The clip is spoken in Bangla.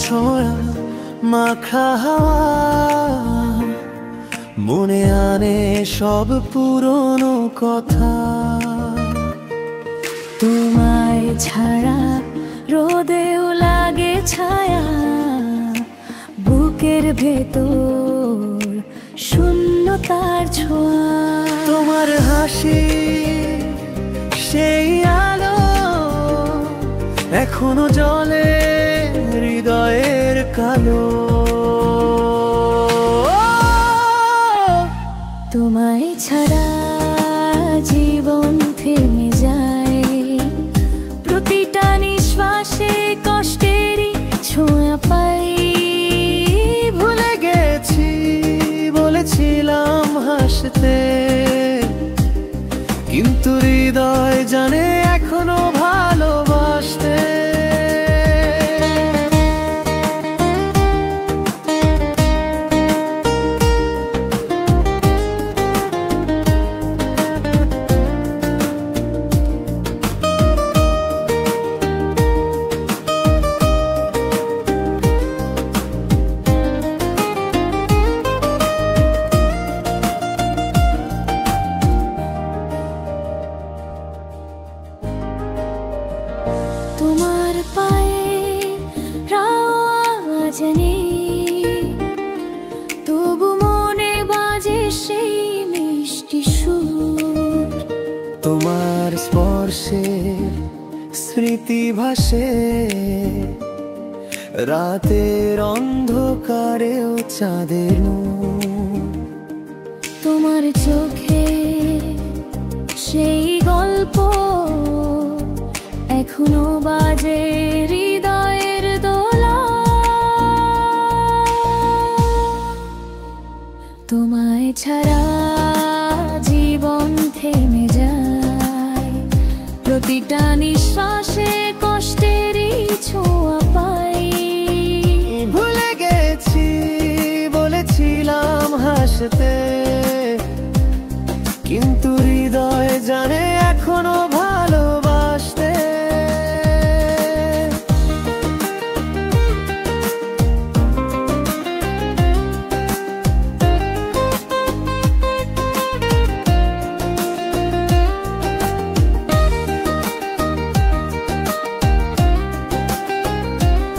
ছোঁয়া মাখা হাওয়া মনে আনে সব পুরনো কথা। তোমায় ছাড়া রোদেও লাগে ছায়া, বুকের ভেতর শূন্যতার ছোঁয়া। তোমার হাসি সেই আলো এখনো জ্বলে হৃদয়ের কালো। তোমায় ছাড়া জীবন থেমে যায়, প্রতিটা নিঃশ্বাসে কষ্টেরই ছোঁয়া পাই। ভুলে গেছি বলেছিলাম হাসতে, কিন্তু হৃদয় জানে এখনো ভালোবাসতে। তোমার পায়ে আওয়াজ নেই, তবু মনে বাজে সেই মিষ্টি সুর। তোমার স্পর্শে স্মৃতি ভাসে, রাতের অন্ধকারেও চাঁদের নূর। তোমার চোখে সেই গল্প এখনো বাজে হৃদয়ের দোলা। তোমায় ছাড়া জীবন থেমে যায়, প্রতিটা নিঃশ্বাসে কষ্টেরই ছোঁয়া পাই। ভুলে গেছি বলেছিলাম হাসতে, কিন্তু হৃদয় জানে এখনো